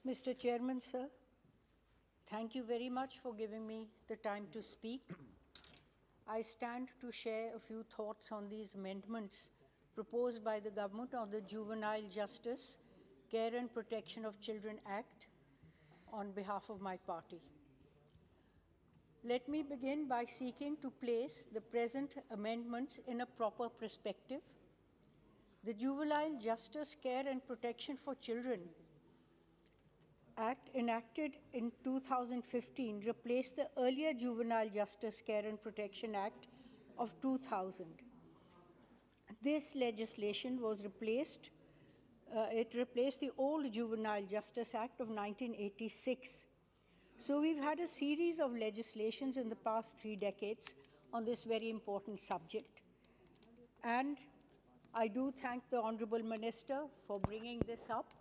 Mr. Chairman, sir, thank you very much for giving me the time to speak. I stand to share a few thoughts on these amendments proposed by the government on the Juvenile Justice, Care and Protection of Children Act on behalf of my party. Let me begin by seeking to place the present amendments in a proper perspective. The Juvenile Justice, Care and Protection for Children Act, enacted in 2015, replaced the earlier Juvenile Justice, Care and Protection Act of 2000. This legislation was replaced the old Juvenile Justice Act of 1986. So we've had a series of legislations in the past 3 decades on this very important subject. And I do thank the Honorable Minister for bringing this up.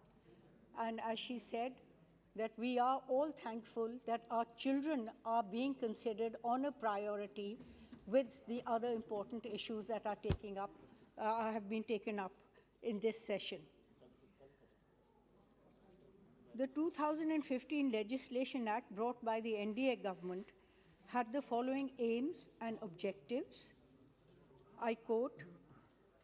And as she said, that we are all thankful that our children are being considered on a priority with the other important issues that are have been taken up in this session. The 2015 Legislation Act brought by the NDA government had the following aims and objectives. I quote,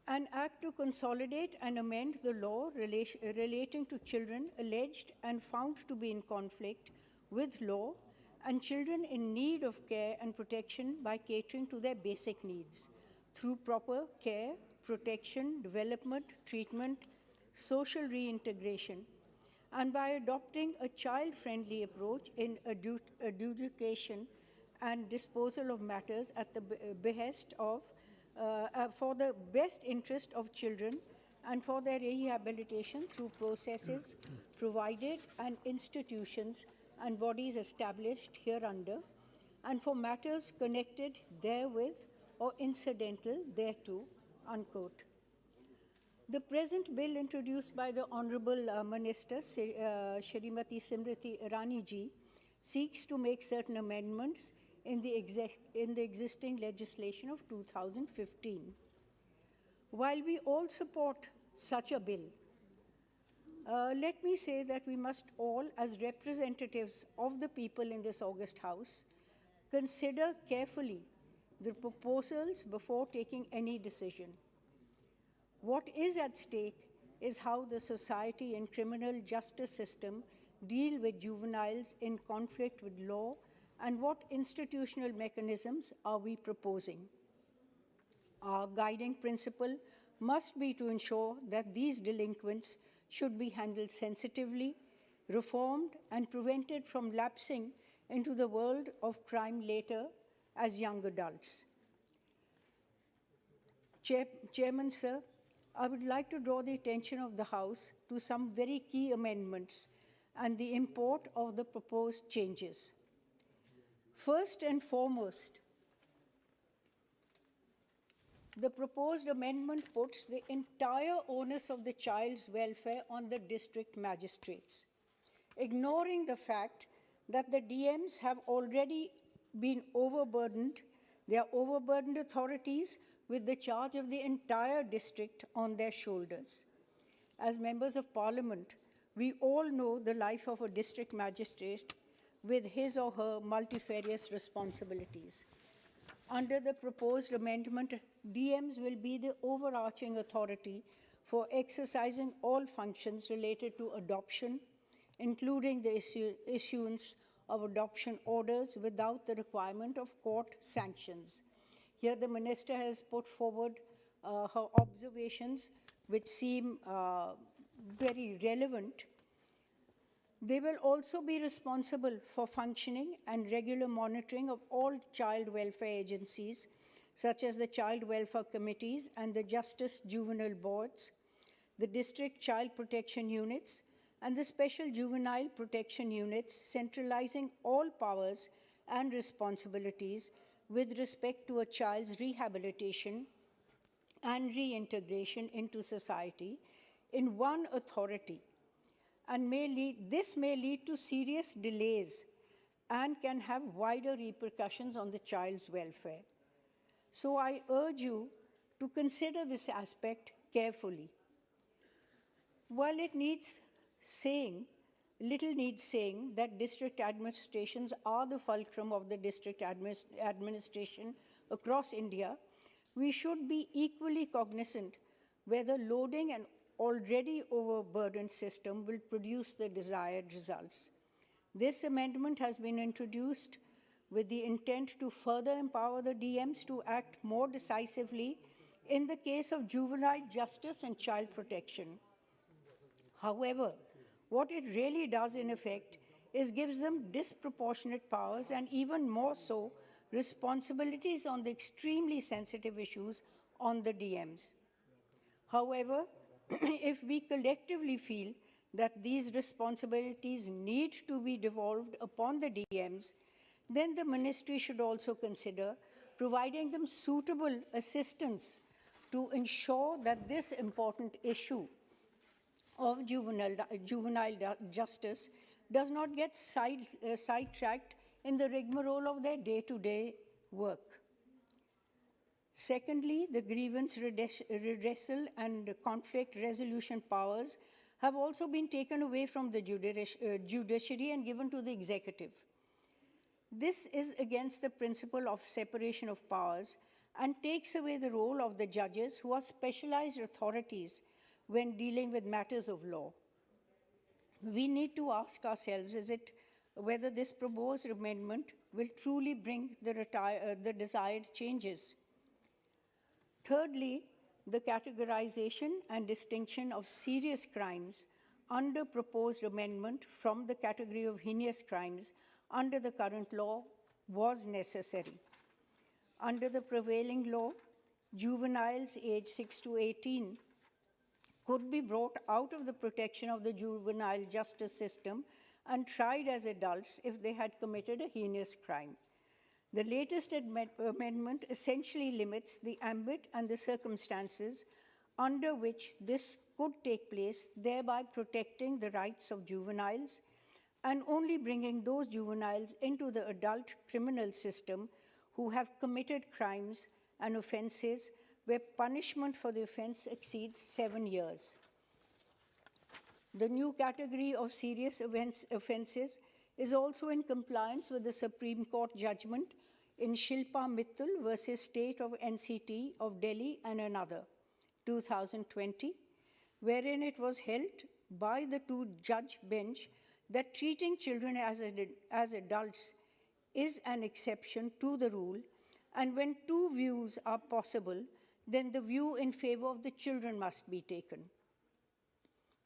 "An act to consolidate and amend the law relating to children alleged and found to be in conflict with law and children in need of care and protection by catering to their basic needs through proper care, protection, development, treatment, social reintegration, and by adopting a child-friendly approach in adjudication and disposal of matters at the behest of for the best interest of children and for their rehabilitation through processes provided and institutions and bodies established hereunder, and for matters connected therewith or incidental thereto," unquote. The present bill introduced by the Honorable Minister, Shrimati Simriti Irani ji, seeks to make certain amendments in the existing legislation of 2015. While we all support such a bill, let me say that we must all, as representatives of the people in this august House, consider carefully the proposals before taking any decision. What is at stake is how the society and criminal justice system deal with juveniles in conflict with law, and what institutional mechanisms are we proposing. Our guiding principle must be to ensure that these delinquents should be handled sensitively, reformed, and prevented from lapsing into the world of crime later as young adults. Chairman, sir, I would like to draw the attention of the House to some very key amendments and the import of the proposed changes. First and foremost, the proposed amendment puts the entire onus of the child's welfare on the district magistrates, ignoring the fact that the DMs have already been overburdened. They are overburdened authorities with the charge of the entire district on their shoulders. As members of Parliament, we all know the life of a district magistrate with his or her multifarious responsibilities. Under the proposed amendment, DMs will be the overarching authority for exercising all functions related to adoption, including the issuance of adoption orders without the requirement of court sanctions. Here the Minister has put forward her observations, which seem very relevant. They will also be responsible for functioning and regular monitoring of all child welfare agencies, such as the Child Welfare Committees and the Justice Juvenile Boards, the District Child Protection Units, and the Special Juvenile Protection Units, centralizing all powers and responsibilities with respect to a child's rehabilitation and reintegration into society in one authority, and this may lead to serious delays and can have wider repercussions on the child's welfare. So I urge you to consider this aspect carefully. While it needs saying little needs saying that district administrations are the fulcrum of the district administration across India. We should be equally cognizant whether loading an already overburdened system will produce the desired results. This amendment has been introduced with the intent to further empower the DMs to act more decisively in the case of juvenile justice and child protection. However, what it really does in effect is gives them disproportionate powers and even more so, responsibilities on the extremely sensitive issues on the DMs. However, if we collectively feel that these responsibilities need to be devolved upon the DMs, then the ministry should also consider providing them suitable assistance to ensure that this important issue of juvenile justice does not get sidetracked in the rigmarole of their day-to-day work. Secondly, the grievance redressal and conflict resolution powers have also been taken away from the judiciary and given to the executive. This is against the principle of separation of powers and takes away the role of the judges, who are specialized authorities when dealing with matters of law. We need to ask ourselves whether this proposed amendment will truly bring the desired changes. Thirdly, the categorization and distinction of serious crimes under proposed amendment from the category of heinous crimes under the current law was necessary. Under the prevailing law, juveniles aged 6 to 18 could be brought out of the protection of the juvenile justice system and tried as adults if they had committed a heinous crime. The latest amendment essentially limits the ambit and the circumstances under which this could take place, thereby protecting the rights of juveniles and only bringing those juveniles into the adult criminal system who have committed crimes and offenses where punishment for the offense exceeds 7 years. The new category of serious offenses is also in compliance with the Supreme Court judgment in Shilpa Mittal versus State of NCT of Delhi and another, 2020, wherein it was held by the two-judge bench that treating children as adults is an exception to the rule, and when two views are possible, then the view in favor of the children must be taken.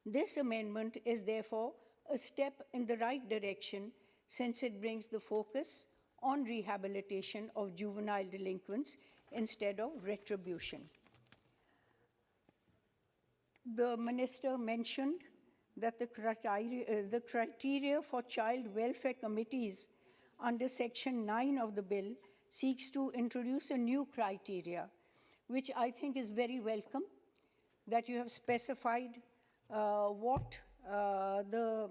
This amendment is therefore a step in the right direction, since it brings the focus on rehabilitation of juvenile delinquents instead of retribution. The minister mentioned that the criteria for child welfare committees under Section 9 of the bill seeks to introduce a new criteria, which I think is very welcome, that you have specified what the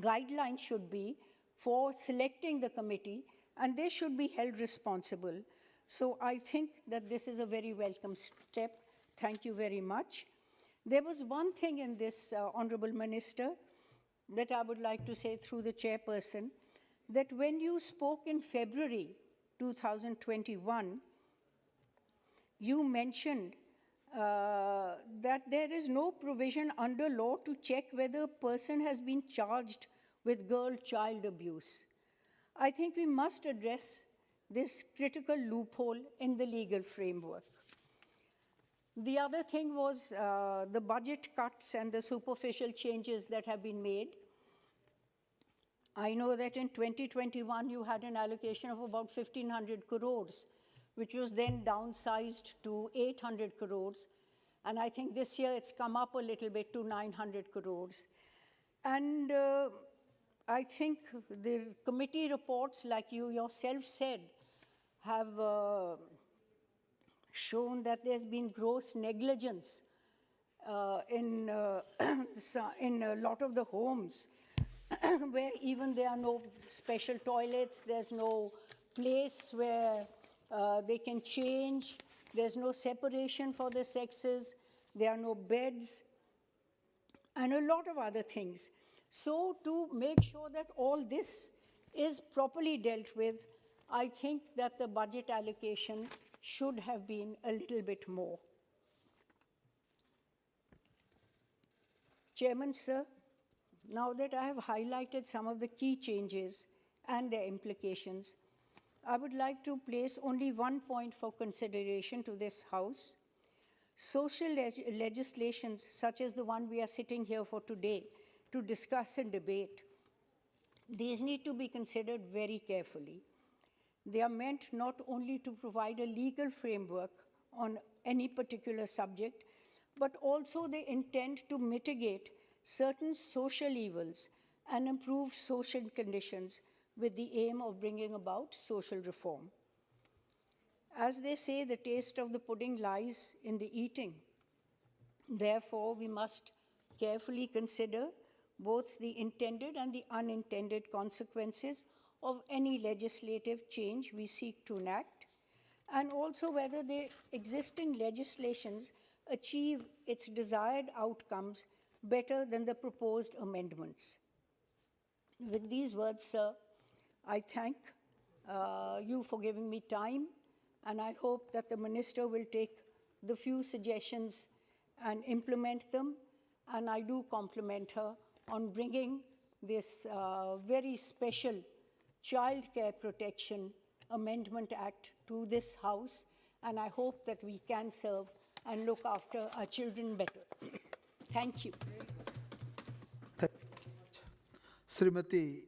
guidelines should be for selecting the committee, and they should be held responsible. So I think that this is a very welcome step. Thank you very much. There was one thing in this, Honorable Minister, that I would like to say through the chairperson, that when you spoke in February 2021, you mentioned that there is no provision under law to check whether a person has been charged with child abuse. I think we must address this critical loophole in the legal framework. The other thing was the budget cuts and the superficial changes that have been made. I know that in 2021, you had an allocation of about 1,500 crores, which was then downsized to 800 crores. And I think this year it's come up a little bit to 900 crores. And I think the committee reports, like you yourself said, have shown that there's been gross negligence in a lot of the homes, where even there are no special toilets, there's no place where they can change, there's no separation for the sexes, there are no beds, and a lot of other things. So to make sure that all this is properly dealt with, I think that the budget allocation should have been a little bit more. Chairman, sir, now that I have highlighted some of the key changes and their implications, I would like to place only one point for consideration to this House. Social legislations, such as the one we are sitting here for today to discuss and debate, these need to be considered very carefully. They are meant not only to provide a legal framework on any particular subject, but also they intend to mitigate certain social evils and improve social conditions with the aim of bringing about social reform. As they say, the taste of the pudding lies in the eating. Therefore, we must carefully consider both the intended and the unintended consequences of any legislative change we seek to enact, and also whether the existing legislations achieve its desired outcomes better than the proposed amendments. With these words, sir, I thank you for giving me time, and I hope that the Minister will take the few suggestions and implement them, and I do compliment her on bringing this very special Child Care Protection Amendment Act to this House, and I hope that we can serve and look after our children better. Thank you. Srimati